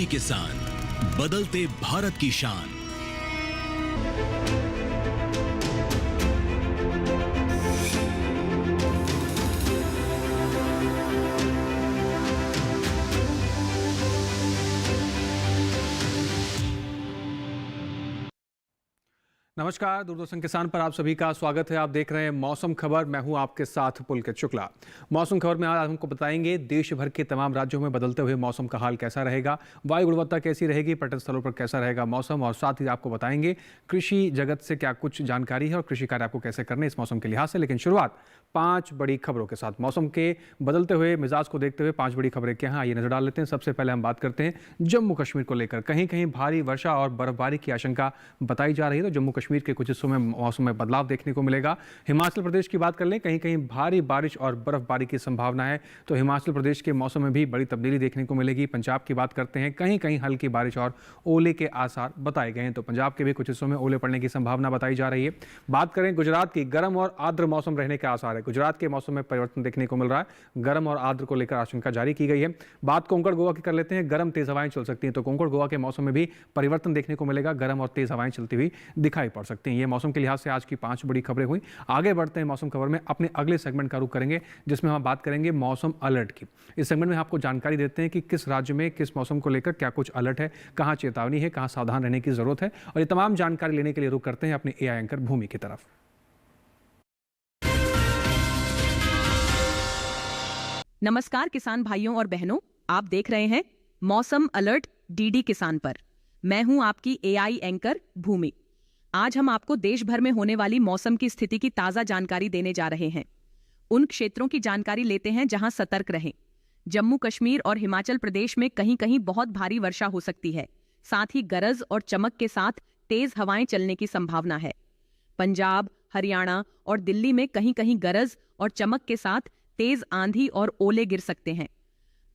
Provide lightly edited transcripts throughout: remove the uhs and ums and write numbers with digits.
किसान, बदलते भारत की शान। नमस्कार, दूरदर्शन किसान पर आप सभी का स्वागत है। आप देख रहे हैं मौसम खबर। मैं हूं आपके साथ पुलकित शुक्ला। मौसम खबर में आज हमको बताएंगे देश भर के तमाम राज्यों में बदलते हुए मौसम का हाल कैसा रहेगा, वायु गुणवत्ता कैसी रहेगी, पर्यटन स्थलों पर कैसा रहेगा मौसम, और साथ ही आपको बताएंगे कृषि जगत से क्या कुछ जानकारी है और कृषि कार्य आपको कैसे करने इस मौसम के लिहाज से। लेकिन शुरुआत 5 बड़ी खबरों के साथ। मौसम के बदलते हुए मिजाज को देखते हुए 5 बड़ी खबरें क्या हैं, आइए नजर डाल लेते हैं। सबसे पहले हम बात करते हैं जम्मू कश्मीर को लेकर। कहीं कहीं भारी वर्षा और बर्फबारी की आशंका बताई जा रही है, तो जम्मू कश्मीर के कुछ हिस्सों में मौसम में बदलाव देखने को मिलेगा। हिमाचल प्रदेश की बात कर लें, कहीं कहीं भारी बारिश और बर्फबारी की संभावना है, तो हिमाचल प्रदेश के मौसम में भी बड़ी तब्दीली देखने को मिलेगी। पंजाब की बात करते हैं, कहीं कहीं हल्की बारिश और ओले के आसार बताए गए हैं, तो पंजाब के भी कुछ हिस्सों में ओले पड़ने की संभावना बताई जा रही है। बात करें गुजरात की, गर्म और आर्द्र मौसम रहने के आसार है। गुजरात के मौसम में परिवर्तन देखने को मिल रहा है, गर्म और आर्द्र को लेकर आशंका जारी की गई है। बात कोंकण गोवा की कर लेते हैं, गर्म तेज हवाएं चल सकती हैं, तो कोंकण गोवा के मौसम में भी परिवर्तन देखने को मिलेगा, गर्म और तेज हवाएं चलती हुई दिखाई पड़ सकती हैं। ये मौसम के लिहाज से आज की 5 बड़ी खबरें हुई। आगे बढ़ते हैं मौसम खबर में, अपने अगले सेगमेंट का रुख करेंगे जिसमें हम बात करेंगे मौसम अलर्ट की। इस सेगमेंट में आपको जानकारी देते हैं कि किस राज्य में किस मौसम को लेकर क्या कुछ अलर्ट है, कहां चेतावनी है, कहां सावधान रहने की जरूरत है, और ये तमाम जानकारी लेने के लिए रुख करते हैं अपने एआई एंकर भूमि की तरफ। नमस्कार किसान भाइयों और बहनों, आप देख रहे हैं मौसम अलर्ट डीडी किसान पर। मैं हूं आपकी एआई एंकर भूमि। आज हम आपको देश भर में होने वाली मौसम की स्थिति की ताजा जानकारी देने जा रहे हैं। उन क्षेत्रों की जानकारी लेते हैं जहां सतर्क रहें। जम्मू कश्मीर और हिमाचल प्रदेश में कहीं कहीं बहुत भारी वर्षा हो सकती है, साथ ही गरज और चमक के साथ तेज हवाएं चलने की संभावना है। पंजाब, हरियाणा और दिल्ली में कहीं कहीं गरज और चमक के साथ तेज आंधी और ओले गिर सकते हैं।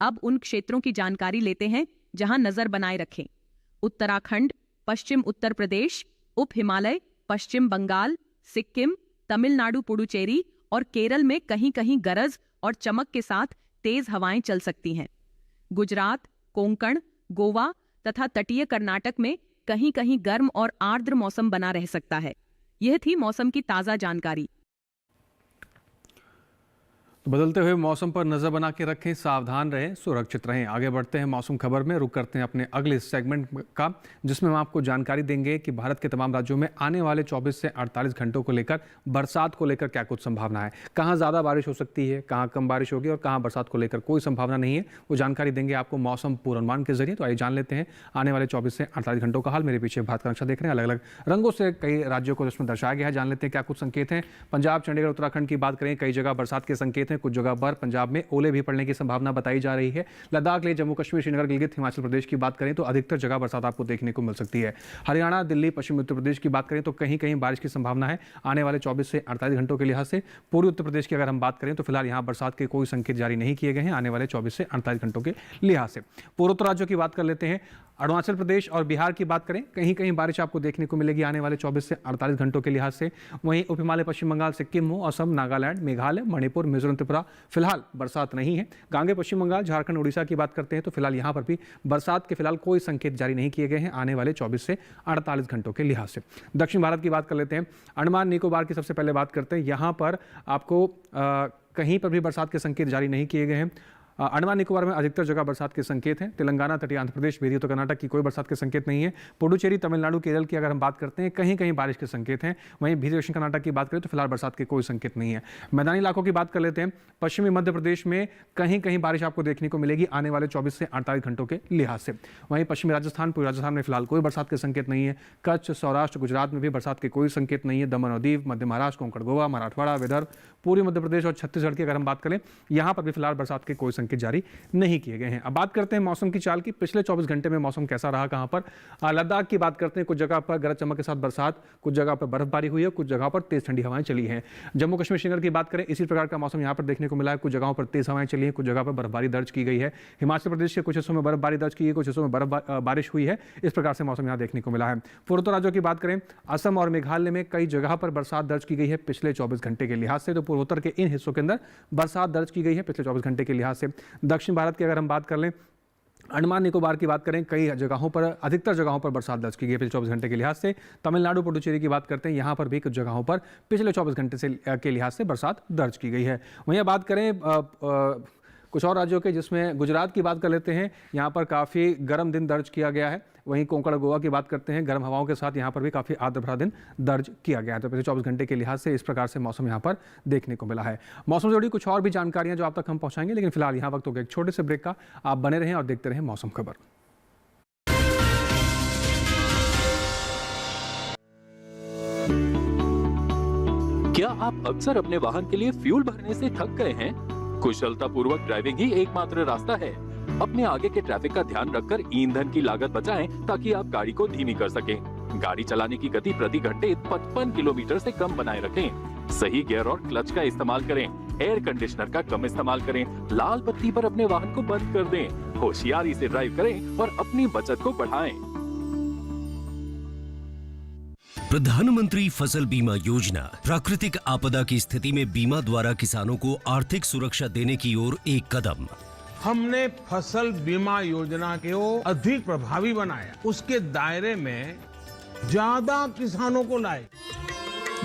अब उन क्षेत्रों की जानकारी लेते हैं जहां नजर बनाए रखें। उत्तराखंड, पश्चिम उत्तर प्रदेश, उप हिमालय, पश्चिम बंगाल, सिक्किम, तमिलनाडु, पुडुचेरी और केरल में कहीं कहीं गरज और चमक के साथ तेज हवाएं चल सकती हैं। गुजरात, कोंकण, गोवा तथा तटीय कर्नाटक में कहीं कहीं गर्म और आर्द्र मौसम बना रह सकता है। यह थी मौसम की ताजा जानकारी। तो बदलते हुए मौसम पर नजर बना के रखें, सावधान रहें, सुरक्षित रहें। आगे बढ़ते हैं मौसम खबर में, रुक करते हैं अपने अगले सेगमेंट का जिसमें हम आपको जानकारी देंगे कि भारत के तमाम राज्यों में आने वाले 24 से 48 घंटों को लेकर बरसात को लेकर क्या कुछ संभावना है, कहां ज्यादा बारिश हो सकती है, कहां कम बारिश होगी और कहां बरसात को लेकर कोई संभावना नहीं है। वो जानकारी देंगे आपको मौसम पूर्वानुमान के जरिए। तो आइए जान लेते हैं आने वाले 24 से 48 घंटों का हाल। मेरे पीछे भारत का नक्शा देख रहे हैं, अलग अलग रंगों से कई राज्यों को जिसमें दर्शाया गया है। जान लेते हैं क्या कुछ संकेत हैं। पंजाब, चंडीगढ़, उत्तराखंड की बात करें, कई जगह बरसात के संकेत हैं, कुछ जगह पर पंजाब में ओले भी पड़ने की संभावना बताई जा रही है। लद्दाख, ले जम्मू कश्मीर, श्रीनगर, गिलगित, हिमाचल प्रदेश की बात करें तो अधिकतर जगह बरसात आपको देखने को मिल सकती है। हरियाणा, दिल्ली, पश्चिमी उत्तर प्रदेश की बात करें तो कहीं कहीं बारिश की संभावना है आने वाले 24 से 48 घंटों के लिहाज से। पूर्वी उत्तर प्रदेश की अगर हम बात करें तो फिलहाल यहां बरसात के कोई संकेत जारी नहीं किए गए हैं आने वाले 24 से 48 घंटों के लिहाज से। पूर्वोत्तर राज्यों की बात कर लेते हैं। अरुणाचल प्रदेश और बिहार की बात करें, कहीं कहीं बारिश आपको देखने को मिलेगी आने वाले 24 से 48 घंटों के लिहाज से। वहीं उप हिमालय, पश्चिम बंगाल, सिक्किम हो, असम, नागालैंड, मेघालय, मणिपुर, मिजोरम, त्रिपुरा फिलहाल बरसात नहीं है। गांगे, पश्चिम बंगाल, झारखंड, उड़ीसा की बात करते हैं तो फिलहाल यहां पर भी बरसात के फिलहाल कोई संकेत जारी नहीं किए गए हैं आने वाले 24 से 48 घंटों के लिहाज से। दक्षिण भारत की बात कर लेते हैं। अंडमान निकोबार की सबसे पहले बात करते हैं। यहां पर आपको कहीं पर भी बरसात के संकेत जारी नहीं किए गए हैं। अंडमान निकोबार में अधिकतर जगह बरसात के संकेत हैं। तेलंगाना, तटीय आंध्र प्रदेश, वेदी उत्तर कर्नाटक की कोई बरसात के संकेत नहीं है। पुडुचेरी, तमिलनाडु, केरल की अगर हम बात करते हैं कहीं कहीं बारिश के संकेत हैं। वहीं भी दक्षिण कर्नाटक की बात करें तो फिलहाल बरसात के कोई संकेत नहीं है। मैदानी इलाकों की बात कर लेते हैं। पश्चिमी मध्य प्रदेश में कहीं कहीं बारिश आपको देखने को मिलेगी आने वाले 24 से 48 घंटों के लिहाज से। वहीं पश्चिमी राजस्थान, पूर्वी राजस्थान में फिलहाल कोई बरसात के संकेत नहीं है। कच्छ, सौराष्ट्र, गुजरात में भी बरसात के कोई संकेत नहीं है। दमन और दीव, मध्य महाराष्ट्र, कोंकण, गोवा, मराठवाड़ा, विदर्भ, पूर्वी मध्य प्रदेश और छत्तीसगढ़ की अगर हम बात करें यहां पर भी फिलहाल बरसात के कोई संकेत जारी नहीं किए गए हैं। अब बात करते हैं मौसम की चाल की। पिछले 24 घंटे में मौसम कैसा रहा, कहां पर। लद्दाख की बात करते हैं, कुछ जगह पर गरज चमक के साथ बरसात, कुछ जगह पर बर्फबारी हुई है, कुछ जगह पर तेज ठंडी हवाएं चली हैं। जम्मू कश्मीर, श्रीनगर की बात करें, इसी प्रकार का मौसम यहां पर देखने को मिला है। कुछ जगहों पर तेज हवाएं चली हैं, कुछ जगह पर बर्फबारी दर्ज की गई है। हिमाचल प्रदेश के कुछ हिस्सों में बर्फबारी दर्ज की है, कुछ हिस्सों में बारिश हुई है। इस प्रकार से मौसम यहां देखने को मिला है। पूर्वोत्तर राज्यों की बात करें, असम और मेघालय में कई जगह पर बरसात दर्ज की गई है पिछले 24 घंटे के लिहाज से। तो पूर्वोत्तर के इन हिस्सों के अंदर बरसात दर्ज की गई है पिछले 24 घंटे के लिहाज से। दक्षिण भारत की अगर हम बात कर लें अंडमान निकोबार की बात करें, कई जगहों पर, अधिकतर जगहों पर बरसात दर्ज की गई पिछले 24 घंटे के लिहाज से। तमिलनाडु पुडुचेरी की बात करते हैं, यहाँ पर भी कुछ जगहों पर पिछले 24 घंटे से के लिहाज से बरसात दर्ज की गई है। वहीं बात करें कुछ और राज्यों के, जिसमें गुजरात की बात कर लेते हैं, यहाँ पर काफ़ी गर्म दिन दर्ज किया गया है। वहीं कोंकण गोवा की बात करते हैं, गर्म हवाओं के साथ यहाँ पर भी काफ़ी आर्द्र भरा दिन दर्ज किया गया है। तो पिछले 24 घंटे के लिहाज से इस प्रकार से मौसम यहाँ पर देखने को मिला है। मौसम से जुड़ी कुछ और भी जानकारियाँ जो आप तक हम पहुँचाएंगे, लेकिन फिलहाल यहाँ वक्त हो गया एक छोटे से ब्रेक का। आप बने रहें और देखते रहें मौसम खबर। क्या आप अक्सर अपने वाहन के लिए फ्यूल भरने से थक गए हैं? कुशलतापूर्वक ड्राइविंग ही एकमात्र रास्ता है। अपने आगे के ट्रैफिक का ध्यान रखकर ईंधन की लागत बचाएं, ताकि आप गाड़ी को धीमी कर सकें। गाड़ी चलाने की गति प्रति घंटे 55 किलोमीटर से कम बनाए रखें। सही गियर और क्लच का इस्तेमाल करें। एयर कंडीशनर का कम इस्तेमाल करें। लाल बत्ती पर अपने वाहन को बंद कर दें। होशियारी से ड्राइव करें और अपनी बचत को बढ़ाएं। प्रधानमंत्री फसल बीमा योजना प्राकृतिक आपदा की स्थिति में बीमा द्वारा किसानों को आर्थिक सुरक्षा देने की ओर एक कदम। हमने फसल बीमा योजना को अधिक प्रभावी बनाया, उसके दायरे में ज्यादा किसानों को लाए।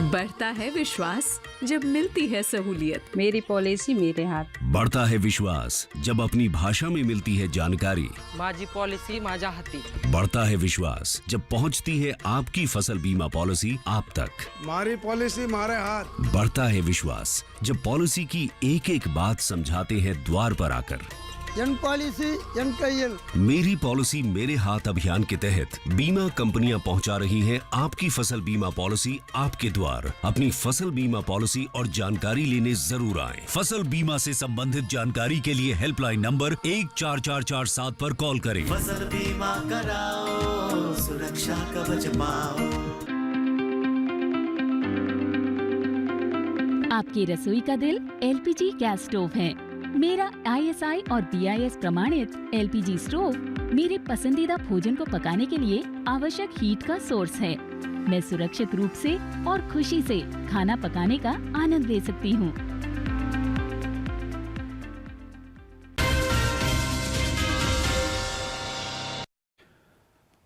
बढ़ता है विश्वास जब मिलती है सहूलियत। मेरी पॉलिसी मेरे हाथ। बढ़ता है विश्वास जब अपनी भाषा में मिलती है जानकारी। माझी पॉलिसी माझ्या हाती। बढ़ता है विश्वास जब पहुंचती है आपकी फसल बीमा पॉलिसी आप तक। मारी पॉलिसी मारे हाथ। बढ़ता है विश्वास जब पॉलिसी की एक एक बात समझाते हैं द्वार पर आकर। जन पॉलिसी जन कैयल। मेरी पॉलिसी मेरे हाथ अभियान के तहत बीमा कंपनियां पहुंचा रही हैं आपकी फसल बीमा पॉलिसी आपके द्वार। अपनी फसल बीमा पॉलिसी और जानकारी लेने जरूर आएं। फसल बीमा से संबंधित जानकारी के लिए हेल्पलाइन नंबर 14447 पर कॉल करें। फसल बीमा कराओ, सुरक्षा कवच पाओ। आपकी रसोई का दिल एलपीजी गैस स्टोव है। मेरा ISI और BIS प्रमाणित LPG स्टोव मेरे पसंदीदा भोजन को पकाने के लिए आवश्यक हीट का सोर्स है। मैं सुरक्षित रूप से और खुशी से खाना पकाने का आनंद ले सकती हूँ।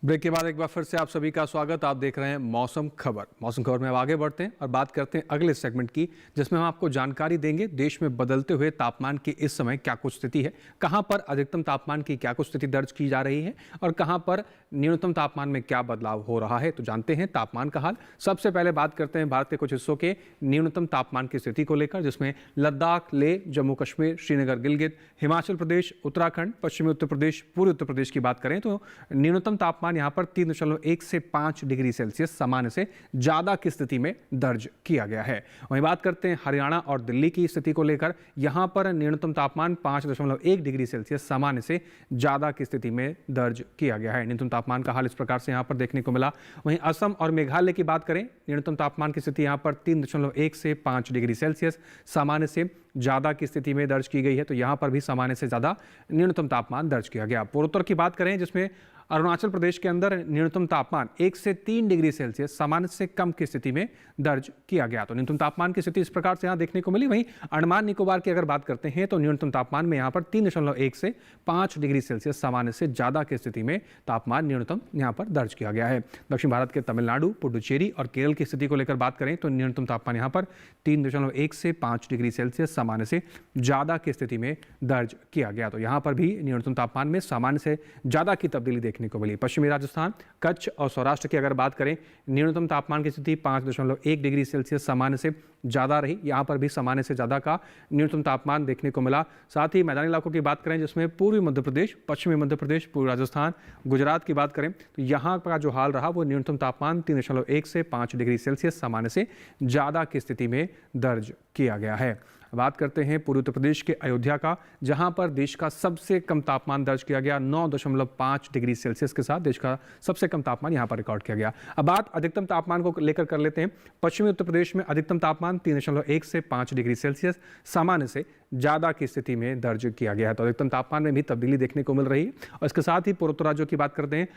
ब्रेक के बाद एक बार फिर से आप सभी का स्वागत। आप देख रहे हैं मौसम खबर। मौसम खबर में अब आगे बढ़ते हैं और बात करते हैं अगले सेगमेंट की, जिसमें हम आपको जानकारी देंगे देश में बदलते हुए तापमान की इस समय क्या कुछ स्थिति है, कहां पर अधिकतम तापमान की क्या कुछ स्थिति दर्ज की जा रही है और कहां पर न्यूनतम तापमान में क्या बदलाव हो रहा है। तो जानते हैं तापमान का हाल। सबसे पहले बात करते हैं भारत के कुछ हिस्सों के न्यूनतम तापमान की स्थिति को लेकर, जिसमें लद्दाख, लेह, जम्मू कश्मीर, श्रीनगर, गिलगित, हिमाचल प्रदेश, उत्तराखंड, पश्चिमी उत्तर प्रदेश, पूर्वी उत्तर प्रदेश की बात करें तो न्यूनतम तापमान यहाँ पर 3.1 से 5 डिग्री सेल्सियस सामान्य से ज्यादा की स्थिति में दर्ज किया गया है। वहीं बात करते हैं हरियाणा और दिल्ली की स्थिति को लेकर, यहां पर न्यूनतम तापमान 5.1 डिग्री सेल्सियस सामान्य से ज्यादा की स्थिति में दर्ज किया गया है। न्यूनतम तापमान का हाल इस प्रकार से यहां पर देखने को मिला। वहीं असम और मेघालय की बात करें, न्यूनतम तापमान की स्थिति यहां पर 3.1 से 5 डिग्री सेल्सियस सामान्य से ज्यादा की स्थिति में दर्ज की गई है। तो यहां पर भी सामान्य से ज्यादा न्यूनतम तापमान दर्ज किया गया। पूर्वोत्तर की बात करें, जिसमें अरुणाचल प्रदेश के अंदर न्यूनतम तापमान 1 से 3 डिग्री सेल्सियस सामान्य से कम की स्थिति में दर्ज किया गया। तो न्यूनतम तापमान की स्थिति इस प्रकार से यहाँ देखने को मिली। वहीं अंडमान निकोबार की अगर बात करते हैं तो न्यूनतम तापमान में यहाँ पर 3.1 से 5 डिग्री सेल्सियस सामान्य से ज्यादा की स्थिति में तापमान न्यूनतम यहाँ पर दर्ज किया गया है। दक्षिण भारत के तमिलनाडु, पुडुचेरी और केरल की स्थिति को लेकर बात करें तो न्यूनतम तापमान यहाँ पर 3.1 से 5 डिग्री सेल्सियस सामान्य से ज्यादा की स्थिति में दर्ज किया गया। तो यहाँ पर भी न्यूनतम तापमान में सामान्य से ज्यादा की तब्दीली देखने को मिली। पश्चिमी राजस्थान, कच्छ और सौराष्ट्र की अगर बात करें, न्यूनतम तापमान की स्थिति 5.1 डिग्री सेल्सियस सामान्य से ज्यादा रही। यहाँ पर भी सामान्य से ज्यादा का न्यूनतम तापमान देखने को मिला। साथ ही मैदानी इलाकों की बात करें, जिसमें पूर्वी मध्य प्रदेश, पश्चिमी मध्य प्रदेश, पूर्वी राजस्थान, गुजरात की बात करें तो यहाँ का जो हाल रहा वो न्यूनतम तापमान 3.1 से 5 डिग्री सेल्सियस सामान्य से ज्यादा की स्थिति में दर्ज किया गया है। बात करते हैं पूर्वी उत्तर प्रदेश के अयोध्या का, जहां पर देश का सबसे कम तापमान दर्ज किया गया 9.5 डिग्री सेल्सियस के साथ देश का सबसे कम तापमान यहां पर रिकॉर्ड किया गया। अब बात अधिकतम तापमान को लेकर कर लेते हैं। पश्चिमी उत्तर प्रदेश में अधिकतम तापमान 3.1 से 5 डिग्री सेल्सियस सामान्य से ज्यादा की स्थिति में दर्ज किया गया है। तो अधिकतम तापमान में भी तब्दीली देखने को मिल रही है। और इसके साथ ही पूर्वोत्तर राज्यों की बात करते हैं,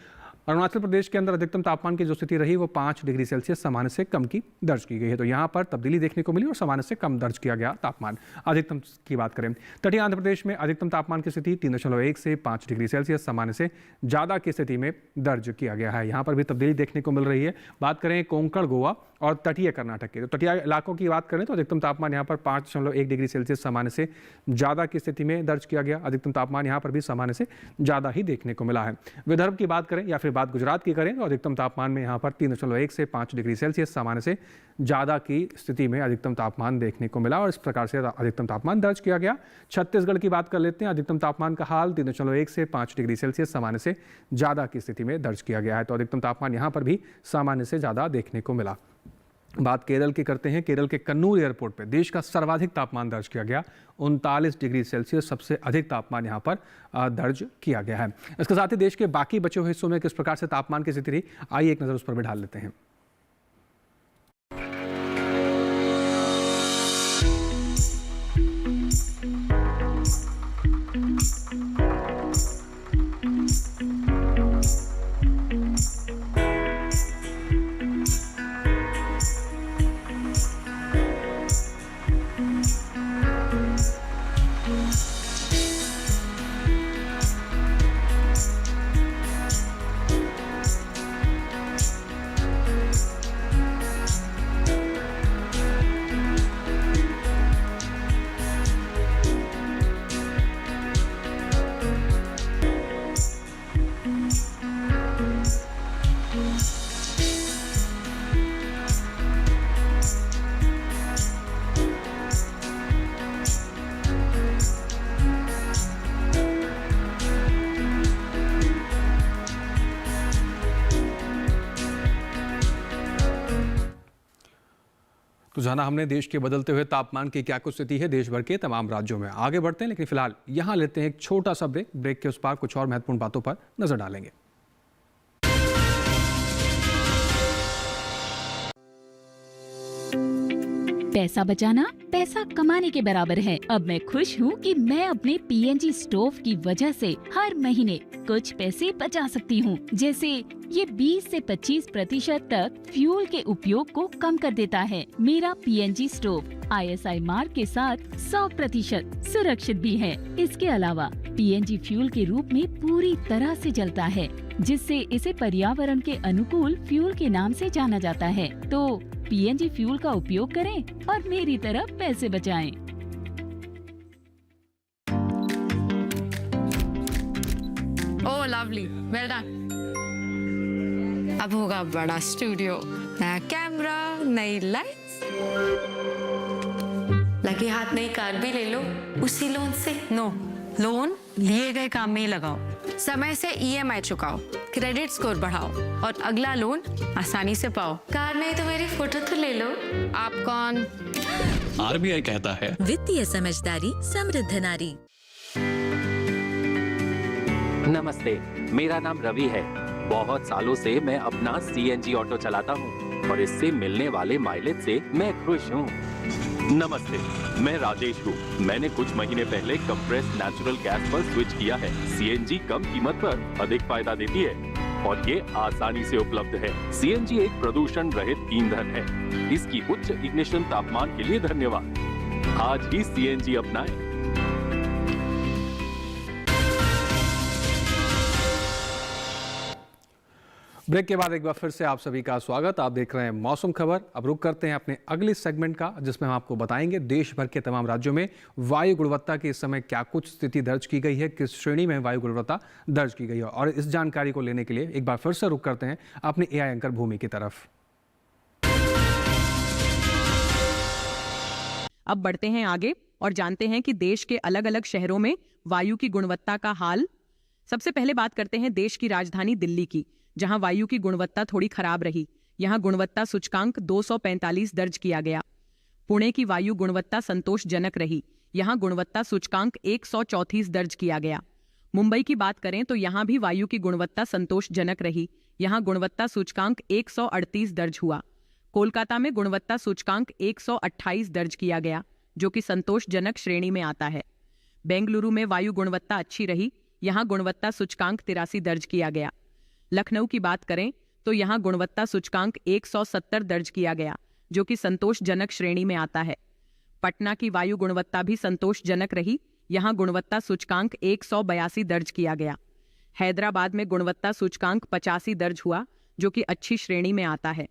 अरुणाचल प्रदेश के अंदर अधिकतम तापमान की जो स्थिति रही वो 5 डिग्री सेल्सियस सामान्य से कम की दर्ज की गई है। तो यहाँ पर तब्दीली देखने को मिली और सामान्य से कम दर्ज किया गया तापमान। अधिकतम की बात करें, तटीय आंध्र प्रदेश में अधिकतम तापमान की स्थिति 3.1 से 5 डिग्री सेल्सियस सामान्य से ज़्यादा की स्थिति में दर्ज किया गया है। यहाँ पर भी तब्दीली देखने को मिल रही है। बात करें कोंकण, गोवा और तटीय कर्नाटक के, तो तटीय इलाकों की बात करें तो अधिकतम तापमान यहाँ पर 5.1 डिग्री सेल्सियस सामान्य से ज़्यादा की स्थिति में दर्ज किया गया। अधिकतम तापमान यहाँ पर भी सामान्य से ज़्यादा ही देखने को मिला है। विदर्भ की बात करें या फिर बात गुजरात की करें तो अधिकतम तापमान में यहाँ पर 3.1 से 5 डिग्री सेल्सियस सामान्य से ज़्यादा की स्थिति में अधिकतम तापमान देखने को मिला और इस प्रकार से अधिकतम तापमान दर्ज किया गया। छत्तीसगढ़ की बात कर लेते हैं। अधिकतम तापमान का हाल 3.1 से 5 डिग्री सेल्सियस सामान्य से ज़्यादा की स्थिति में दर्ज किया गया है। तो अधिकतम तापमान यहाँ पर भी सामान्य से ज़्यादा देखने को मिला। बात केरल की करते हैं। केरल के कन्नूर एयरपोर्ट पर देश का सर्वाधिक तापमान दर्ज किया गया, 39 डिग्री सेल्सियस सबसे अधिक तापमान यहाँ पर दर्ज किया गया है। इसके साथ ही देश के बाकी बचे हुए हिस्सों में किस प्रकार से तापमान की स्थिति रही, आइए एक नज़र उस पर भी डाल लेते हैं। तो जाना हमने देश के बदलते हुए तापमान की क्या कुछ स्थिति है देश भर के तमाम राज्यों में। आगे बढ़ते हैं, लेकिन फिलहाल यहाँ लेते हैं एक छोटा सा ब्रेक। ब्रेक के उस पार कुछ और महत्वपूर्ण बातों पर नजर डालेंगे। पैसा बचाना पैसा कमाने के बराबर है। अब मैं खुश हूँ कि मैं अपने पीएनजी स्टोव की वजह से हर महीने कुछ पैसे बचा सकती हूँ। जैसे ये 20 से 25% तक फ्यूल के उपयोग को कम कर देता है। मेरा पीएनजी स्टोव ISI मार्क के साथ 100% सुरक्षित भी है। इसके अलावा पीएनजी फ्यूल के रूप में पूरी तरह से जलता है, जिससे इसे पर्यावरण के अनुकूल फ्यूल के नाम से जाना जाता है। तो पीएनजी फ्यूल का उपयोग करें और मेरी तरह पैसे बचाएं। ओह लवली, वेल डन। अब होगा बड़ा स्टूडियो, नया कैमरा, नई लाइट्स। लगे हाथ नई कार भी ले लो उसी लोन से। नो, लोन लिए गए काम में ही लगाओ। समय से EMI चुकाओ, क्रेडिट स्कोर बढ़ाओ और अगला लोन आसानी से पाओ। कार नहीं तो मेरी फोटो तो ले लो। आप कौन? RBI कहता है वित्तीय समझदारी समृद्ध नारी। नमस्ते, मेरा नाम रवि है। बहुत सालों से मैं अपना CNG ऑटो चलाता हूँ और इससे मिलने वाले माइलेज से मैं खुश हूँ। नमस्ते, मैं राजेश हूँ। मैंने कुछ महीने पहले कंप्रेस्ड नेचुरल गैस पर स्विच किया है। CNG कम कीमत पर अधिक फायदा देती है और ये आसानी से उपलब्ध है। CNG एक प्रदूषण रहित ईंधन है। इसकी उच्च इग्निशन तापमान के लिए धन्यवाद। आज ही CNG अपनाएं। ब्रेक के बाद एक बार फिर से आप सभी का स्वागत। आप देख रहे हैं मौसम खबर। अब रुक करते हैं अपने अगले सेगमेंट का, जिसमें हम आपको बताएंगे देश भर के तमाम राज्यों में वायु गुणवत्ता की इस समय क्या कुछ स्थिति दर्ज की गई है, किस श्रेणी में वायु गुणवत्ता दर्ज की गई है। और इस जानकारी को लेने के लिए एक बार फिर से रुक करते हैं अपने AI एंकर भूमि की तरफ। अब बढ़ते हैं आगे और जानते हैं कि देश के अलग अलग शहरों में वायु की गुणवत्ता का हाल। सबसे पहले बात करते हैं देश की राजधानी दिल्ली की, जहां वायु की गुणवत्ता थोड़ी खराब रही। यहां गुणवत्ता सूचकांक 245 दर्ज किया गया। पुणे की वायु गुणवत्ता संतोषजनक रही। यहां गुणवत्ता सूचकांक 134 दर्ज किया गया। मुंबई की बात करें तो यहां भी वायु की गुणवत्ता संतोषजनक रही। यहां गुणवत्ता सूचकांक 138 दर्ज हुआ। कोलकाता में गुणवत्ता सूचकांक 128 दर्ज किया गया, जो कि संतोषजनक श्रेणी में आता है। बेंगलुरु में वायु गुणवत्ता अच्छी रही। यहां गुणवत्ता सूचकांक 83 दर्ज किया गया। लखनऊ की बात करें तो यहाँ गुणवत्ता सूचकांक 170 दर्ज किया गया, जो कि संतोषजनक श्रेणी में आता है। पटना की वायु गुणवत्ता भी संतोषजनक रही, यहाँ गुणवत्ता सूचकांक 182 दर्ज किया गया। हैदराबाद में गुणवत्ता सूचकांक 85 दर्ज हुआ, जो कि अच्छी श्रेणी में आता है।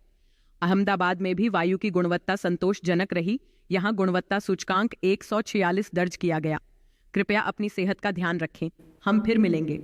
अहमदाबाद में भी वायु की गुणवत्ता संतोषजनक रही, यहाँ गुणवत्ता सूचकांक 146 दर्ज किया गया। कृपया अपनी सेहत का ध्यान रखें। हम फिर मिलेंगे।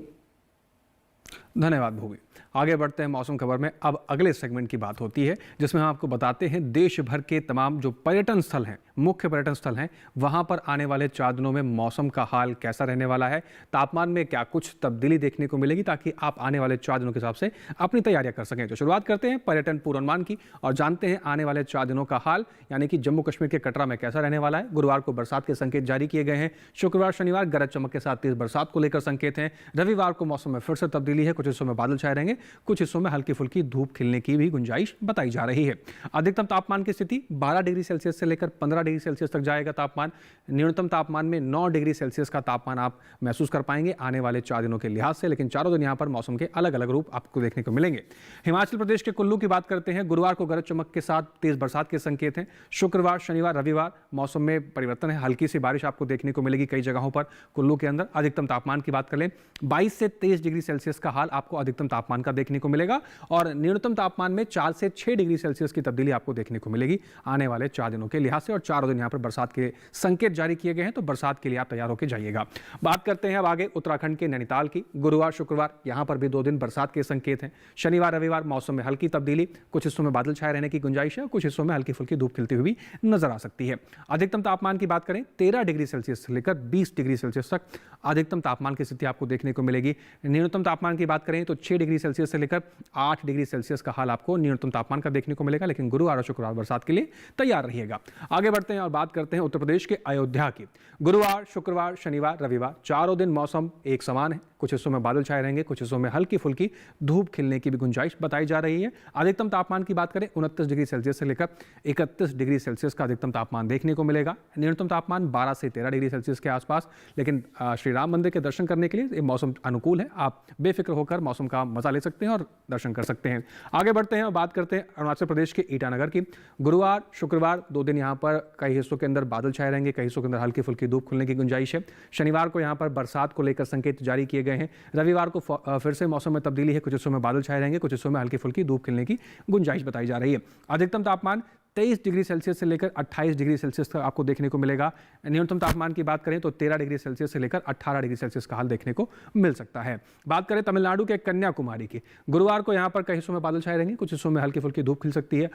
धन्यवाद भूमि। आगे बढ़ते हैं मौसम खबर में। अब अगले सेगमेंट की बात होती है, जिसमें हम आपको बताते हैं देश भर के तमाम जो पर्यटन स्थल हैं, मुख्य पर्यटन स्थल हैं, वहां पर आने वाले 4 दिनों में मौसम का हाल कैसा रहने वाला है, तापमान में क्या कुछ तब्दीली देखने को मिलेगी, ताकि आप आने वाले 4 दिनों के हिसाब से अपनी तैयारियां कर सकें। तो शुरुआत करते हैं पर्यटन पूर्वानुमान की और जानते हैं आने वाले 4 दिनों का हाल, यानी कि जम्मू कश्मीर के कटरा में कैसा रहने वाला है। गुरुवार को बरसात के संकेत जारी किए गए हैं। शुक्रवार शनिवार गरज चमक के साथ तेज बरसात को लेकर संकेत हैं। रविवार को मौसम में फिर से तब्दीली है, कुछ हिस्सों में बादल छाए रहेंगे, कुछ हिस्सों में हल्की फुल्की धूप खिलने की भी गुंजाइश बताई जा रही है। अधिकतम तापमान की स्थिति 12 डिग्री सेल्सियस से लेकर 15 डिग्री सेल्सियस तक जाएगा तापमान। न्यूनतम तापमान में 9 डिग्री सेल्सियस का तापमान आप महसूस कर पाएंगे आने वाले 4 दिनों के लिहाज से, लेकिन चारों दिन यहां पर मौसम के अलग अलग रूप आपको देखने को मिलेंगे। हिमाचल प्रदेश के कुल्लू की बात करते हैं। गुरुवार को गरज चमक के साथ तेज बरसात के संकेत हैं। शुक्रवार शनिवार रविवार मौसम में परिवर्तन है, हल्की सी बारिश आपको देखने को मिलेगी कई जगहों पर कुल्लू के अंदर। अधिकतम तापमान की बात कर लें 22 से 23 डिग्री सेल्सियस का हाल आपको अधिकतम तापमान का देखने को मिलेगा और न्यूनतम तापमान में 4 से 6 डिग्री सेल्सियस की तब्दीली आपको देखने को मिलेगी आने वाले 4 दिनों के लिहाज से। और 4 दिन यहां पर बरसात के संकेत जारी किए गए हैं, तो बरसात के लिए आप तैयार होकर जाइएगा। बात करते हैं अब आगे उत्तराखंड के नैनीताल की। गुरुवार शुक्रवार यहां पर भी 2 दिन बरसात के संकेत हैं। शनिवार रविवार मौसम में हल्की तब्दीली, कुछ हिस्सों में बादल छाए रहने की गुंजाइश है, कुछ हिस्सों में हल्की फुल्की धूप खिलती हुई नजर आ सकती है। अधिकतम तापमान की बात करें 13 डिग्री सेल्सियस से लेकर 20 डिग्री सेल्सियस तक अधिकतम तापमान की स्थिति आपको देखने को मिलेगी। न्यूनतम तापमान की बात करें तो 6 डिग्री सेल्सियस से लेकर 8 डिग्री सेल्सियस का हाल आपको न्यूनतम तापमान का देखने को मिलेगा, लेकिन गुरुवार और शुक्रवार बरसात के लिए तैयार रहिएगा। आगे बढ़ते हैं और बात करते हैं उत्तर प्रदेश के अयोध्या की। गुरुवार शुक्रवार शनिवार रविवार चारों दिन मौसम एक समान है। कुछ हिस्सों में बादल छाए रहेंगे, कुछ हिस्सों में हल्की फुल्की धूप खिलने की भी गुंजाइश बताई जा रही है। अधिकतम तापमान की बात करें 29 डिग्री सेल्सियस से लेकर 31 डिग्री सेल्सियस का अधिकतम तापमान देखने को मिलेगा। न्यूनतम तापमान 12 से 13 डिग्री सेल्सियस के आसपास, लेकिन श्री राम मंदिर के दर्शन करने के लिए ये मौसम अनुकूल है। आप बेफिक्र होकर मौसम का मजा ले सकते हैं और दर्शन कर सकते हैं। आगे बढ़ते हैं और बात करते हैं अरुणाचल प्रदेश के ईटानगर की। गुरुवार शुक्रवार 2 दिन यहाँ पर कई हिस्सों के अंदर बादल छाए रहेंगे, कई हिस्सों के अंदर हल्की फुल्की धूप खुलने की गुंजाइश है। शनिवार को यहाँ पर बरसात को लेकर संकेत जारी किए गए हैं। रविवार को फिर से मौसम में तब्दीली है, कुछ हिस्सों में बादल छाए रहेंगे, कुछ हिस्सों में हल्की फुल्की धूप खिलने की गुंजाइश बताई जा रही है। अधिकतम तापमान 23 डिग्री सेल्सियस से लेकर 28 डिग्री सेल्सियस तक आपको देखने को मिलेगा। न्यूनतम तापमान की बात करें तो 13 डिग्री सेल्सियस से लेकर 18 डिग्री सेल्सियस का हाल देखने को मिल सकता है। बात करें तमिलनाडु के कन्याकुमारी की। गुरुवार को यहाँ पर कई हिस्सों में बादल छाए रहेंगे, कुछ हिस्सों में हल्की फुल्की धूप खिल सकती है।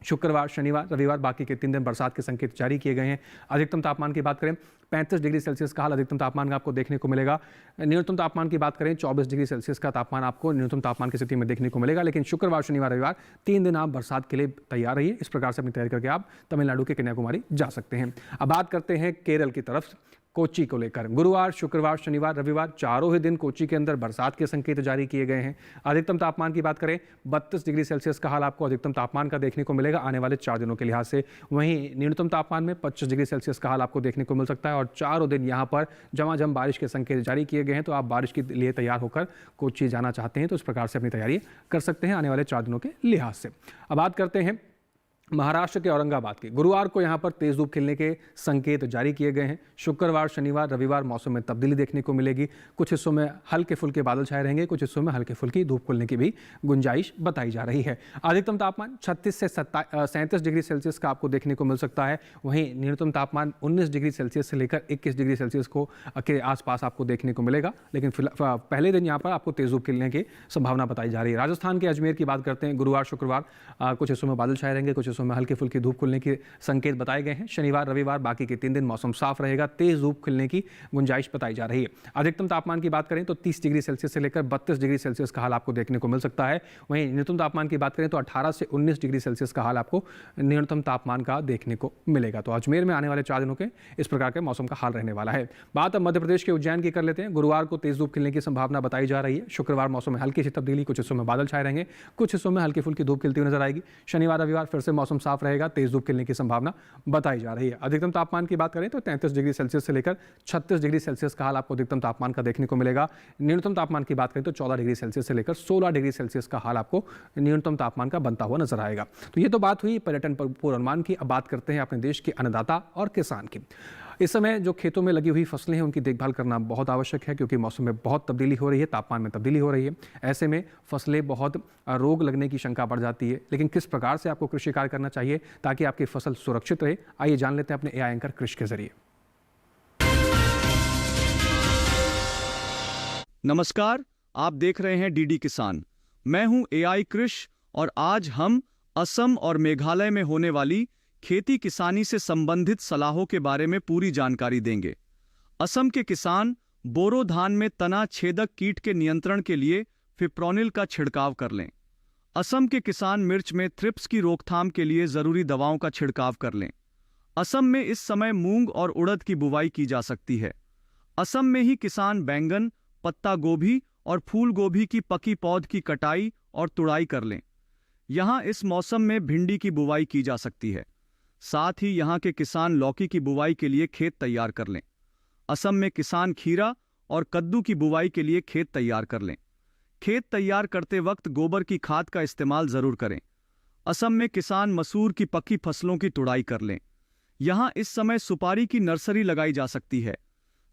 शुक्रवार शनिवार रविवार बाकी के 3 दिन बरसात के संकेत जारी किए गए हैं। अधिकतम तापमान की बात करें 35 डिग्री सेल्सियस का हाल अधिकतम तापमान का आपको देखने को मिलेगा। न्यूनतम तापमान की बात करें 24 डिग्री सेल्सियस का तापमान आपको न्यूनतम तापमान की स्थिति में देखने को मिलेगा। लेकिन शुक्रवार शनिवार रविवार 3 दिन आप बरसात के लिए तैयार रहिए। इस प्रकार से अपनी तैयारी करके आप तमिलनाडु के कन्याकुमारी जा सकते हैं। अब बात करते हैं केरल की तरफ कोच्चि को लेकर। गुरुवार शुक्रवार शनिवार रविवार चारों ही दिन कोच्चि के अंदर बरसात के संकेत जारी किए गए हैं। अधिकतम तापमान की बात करें 32 डिग्री सेल्सियस का हाल आपको अधिकतम तापमान का देखने को मिलेगा आने वाले 4 दिनों के लिहाज से। वहीं न्यूनतम तापमान में 25 डिग्री सेल्सियस का हाल आपको देखने को मिल सकता है और चारों दिन यहाँ पर झमाझम बारिश के संकेत जारी किए गए हैं। तो आप बारिश के लिए तैयार होकर कोच्चि जाना चाहते हैं तो इस प्रकार से अपनी तैयारी कर सकते हैं आने वाले 4 दिनों के लिहाज से। अब बात करते हैं महाराष्ट्र के औरंगाबाद की। गुरुवार को यहाँ पर तेज धूप खिलने के संकेत जारी किए गए हैं। शुक्रवार शनिवार रविवार मौसम में तब्दीली देखने को मिलेगी। कुछ हिस्सों में हल्के फुल्के बादल छाए रहेंगे, कुछ हिस्सों में हल्की फुल्की धूप खुलने की भी गुंजाइश बताई जा रही है। अधिकतम तापमान 36 से 37 डिग्री सेल्सियस का आपको देखने को मिल सकता है। वहीं न्यूनतम तापमान 19 डिग्री सेल्सियस से लेकर 21 डिग्री सेल्सियस के आसपास आपको देखने को मिलेगा। लेकिन पहले दिन यहाँ पर आपको तेज धूप खिलने की संभावना बताई जा रही है। राजस्थान के अजमेर की बात करते हैं। गुरुवार शुक्रवार कुछ हिस्सों में बादल छाए रहेंगे, कुछ में हल्की फुल्की धूप खुलने के संकेत बताए गए हैं। शनिवार रविवार बाकी के 3 दिन मौसम साफ रहेगा, तेज धूप खिलने की गुंजाइश बताई जा रही है। अधिकतम तापमान की बात करें तो 30 डिग्री सेल्सियस से लेकर 32 डिग्री सेल्सियस का हाल आपको देखने को मिल सकता है। वहीं न्यूनतम तापमान की बात करें तो 18 से 19 डिग्री सेल्सियस का हाल आपको न्यूनतम तापमान का देखने को मिलेगा। तो अजमेर में आने वाले 4 दिनों के इस प्रकार के मौसम का हाल रहने वाला है। बात अब मध्य प्रदेश के उज्जैन की कर लेते हैं। गुरुवार को तेज धूप खिलने की संभावना बताई जा रही है। शुक्रवार मौसम में हल्की सी तब्दीली, कुछ हिस्सों में बादल छाए रहेंगे, कुछ हिस्सों में हल्की फुल्की धूप खिलती हुई नजर आएगी। शनिवार रविवार फिर से मौसम मौसम साफ रहेगा, तेज धूप खिलने की संभावना बताई जा रही है। अधिकतम तापमान की बात करें तो 33 डिग्री सेल्सियस से लेकर 36 डिग्री सेल्सियस का हाल आपको अधिकतम तापमान का देखने को मिलेगा। न्यूनतम तापमान की बात करें तो 14 डिग्री सेल्सियस से लेकर 16 डिग्री सेल्सियस का हाल आपको न्यूनतम तापमान का बनता हुआ नजर आएगा। तो ये तो बात हुई पर्यटन पूर्वानुमान की। अब बात करते हैं अपने देश के अन्नदाता और किसान की। इस समय जो खेतों में लगी हुई फसलें हैं उनकी देखभाल करना बहुत आवश्यक है, क्योंकि मौसम में बहुत तब्दीली हो रही है, तापमान में तब्दीली हो रही है। ऐसे में फसलें बहुत रोग लगने की शंका बढ़ जाती है। लेकिन किस प्रकार से आपको कृषि कार्य करना चाहिए ताकि आपकी फसल सुरक्षित रहे, आइए जान लेते हैं अपने एआई एंकर कृषि के जरिए। नमस्कार, आप देख रहे हैं डीडी किसान। मैं हूं एआई कृष और आज हम असम और मेघालय में होने वाली खेती किसानी से संबंधित सलाहों के बारे में पूरी जानकारी देंगे। असम के किसान बोरो धान में तना छेदक कीट के नियंत्रण के लिए फिप्रोनिल का छिड़काव कर लें। असम के किसान मिर्च में थ्रिप्स की रोकथाम के लिए जरूरी दवाओं का छिड़काव कर लें। असम में इस समय मूंग और उड़द की बुवाई की जा सकती है। असम में ही किसान बैंगन, पत्ता गोभी और फूल गोभी की पकी पौध की कटाई और तुड़ाई कर लें। यहाँ इस मौसम में भिंडी की बुवाई की जा सकती है। साथ ही यहाँ के किसान लौकी की बुवाई के लिए खेत तैयार कर लें। असम में किसान खीरा और कद्दू की बुवाई के लिए खेत तैयार कर लें। खेत तैयार करते वक्त गोबर की खाद का इस्तेमाल जरूर करें। असम में किसान मसूर की पकी फसलों की तुड़ाई कर लें। यहाँ इस समय सुपारी की नर्सरी लगाई जा सकती है।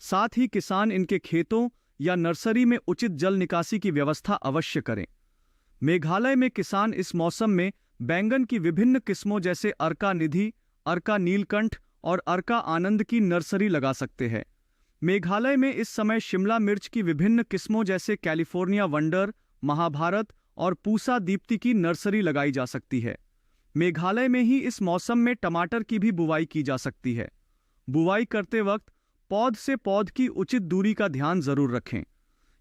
साथ ही किसान इनके खेतों या नर्सरी में उचित जल निकासी की व्यवस्था अवश्य करें। मेघालय में किसान इस मौसम में बैंगन की विभिन्न किस्मों जैसे अर्का निधि, अर्का नीलकंठ और अर्का आनंद की नर्सरी लगा सकते हैं। मेघालय में इस समय शिमला मिर्च की विभिन्न किस्मों जैसे कैलिफोर्निया वंडर, महाभारत और पूसा दीप्ति की नर्सरी लगाई जा सकती है। मेघालय में ही इस मौसम में टमाटर की भी बुवाई की जा सकती है। बुवाई करते वक्त पौध से पौध की उचित दूरी का ध्यान जरूर रखें।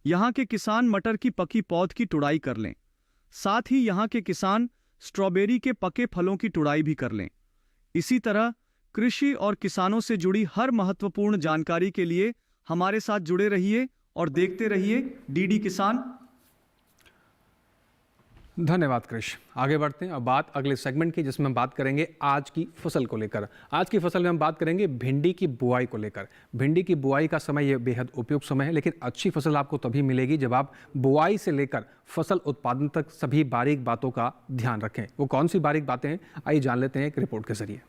यहाँ के किसान मटर की पकी पौध की तुड़ाई कर लें। साथ ही यहाँ के किसान स्ट्रॉबेरी के पके फलों की तुड़ाई भी कर लें। इसी तरह कृषि और किसानों से जुड़ी हर महत्वपूर्ण जानकारी के लिए हमारे साथ जुड़े रहिए और देखते रहिए डीडी किसान। धन्यवाद कृष। आगे बढ़ते हैं अब बात अगले सेगमेंट की, जिसमें हम बात करेंगे आज की फसल को लेकर। आज की फसल में हम बात करेंगे भिंडी की बुआई को लेकर। भिंडी की बुआई का समय ये बेहद उपयुक्त समय है, लेकिन अच्छी फसल आपको तभी मिलेगी जब आप बुआई से लेकर फसल उत्पादन तक सभी बारीक बातों का ध्यान रखें। वो कौन सी बारीक बातें हैं, आइए जान लेते हैं एक रिपोर्ट के जरिए।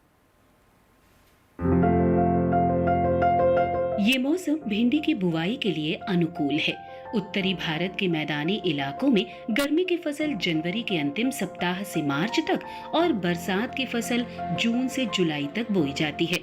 ये मौसम भिंडी की बुवाई के लिए अनुकूल है। उत्तरी भारत के मैदानी इलाकों में गर्मी की फसल जनवरी के अंतिम सप्ताह से मार्च तक और बरसात की फसल जून से जुलाई तक बोई जाती है।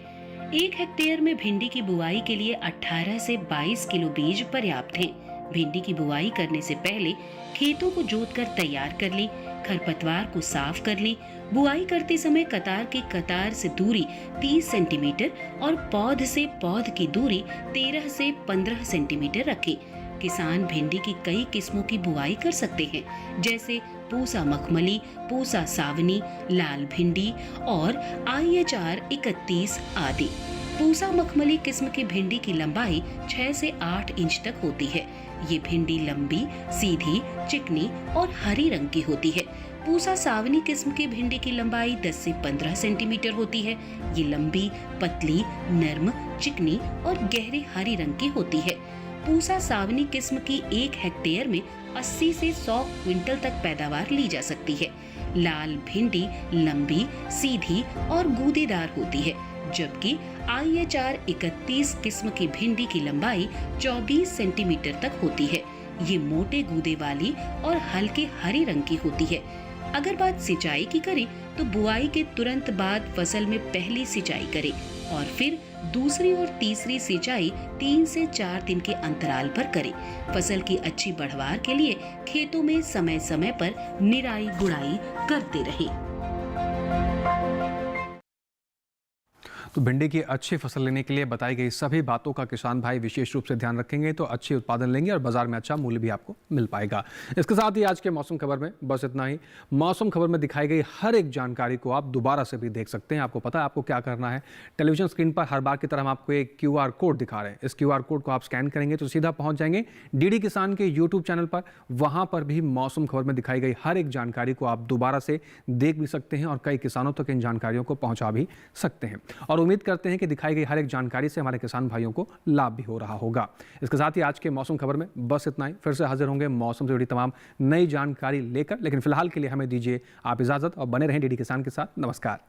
1 हेक्टेयर में भिंडी की बुआई के लिए 18 से 22 किलो बीज पर्याप्त हैं। भिंडी की बुआई करने से पहले खेतों को जोतकर तैयार कर ली, खरपतवार को साफ कर ली। बुआई करते समय कतार के कतार से दूरी 30 सेंटीमीटर और पौध से पौध की दूरी 13 से 15 सेंटीमीटर रखें। किसान भिंडी की कई किस्मों की बुआई कर सकते हैं, जैसे पूसा मखमली, पूसा सावनी, लाल भिंडी और IHR 31 आदि। पूसा मखमली किस्म की भिंडी की लंबाई 6 से 8 इंच तक होती है। ये भिंडी लंबी, सीधी, चिकनी और हरी रंग की होती है। पूसा सावनी किस्म की भिंडी की लंबाई 10 से 15 सेंटीमीटर होती है। ये लंबी, पतली, नर्म, चिकनी और गहरे हरी रंग की होती है। पूसा सावनी किस्म की 1 हेक्टेयर में 80 से 100 क्विंटल तक पैदावार ली जा सकती है। लाल भिंडी लंबी, सीधी और गूदेदार होती है, जबकि IHR 31 किस्म की भिंडी की लंबाई 24 सेंटीमीटर तक होती है। ये मोटे गूदे वाली और हल्के हरी रंग की होती है। अगर बात सिंचाई की करें तो बुआई के तुरंत बाद फसल में पहली सिंचाई करें और फिर दूसरी और तीसरी सिंचाई 3 से 4 दिन के अंतराल पर करें। फसल की अच्छी बढ़वार के लिए खेतों में समय समय पर निराई गुड़ाई करते रहें। तो भिंडी की अच्छी फसल लेने के लिए बताई गई सभी बातों का किसान भाई विशेष रूप से ध्यान रखेंगे तो अच्छी उत्पादन लेंगे और बाजार में अच्छा मूल्य भी आपको मिल पाएगा। इसके साथ ही आज के मौसम खबर में बस इतना ही। मौसम खबर में दिखाई गई हर एक जानकारी को आप दोबारा से भी देख सकते हैं। आपको पता है आपको क्या करना है। टेलीविजन स्क्रीन पर हर बार की तरह हम आपको एक QR कोड दिखा रहे हैं। इस QR कोड को आप स्कैन करेंगे तो सीधा पहुंच जाएंगे DD किसान के YouTube चैनल पर। वहां पर भी मौसम खबर में दिखाई गई हर एक जानकारी को आप दोबारा से देख भी सकते हैं और कई किसानों तक इन जानकारियों को पहुंचा भी सकते हैं। और उम्मीद करते हैं कि दिखाई गई हर एक जानकारी से हमारे किसान भाइयों को लाभ भी हो रहा होगा। इसके साथ ही आज के मौसम खबर में बस इतना ही। फिर से हाजिर होंगे मौसम से जुड़ी तमाम नई जानकारी लेकर, लेकिन फिलहाल के लिए हमें दीजिए आप इजाजत और बने रहें DD किसान के साथ। नमस्कार।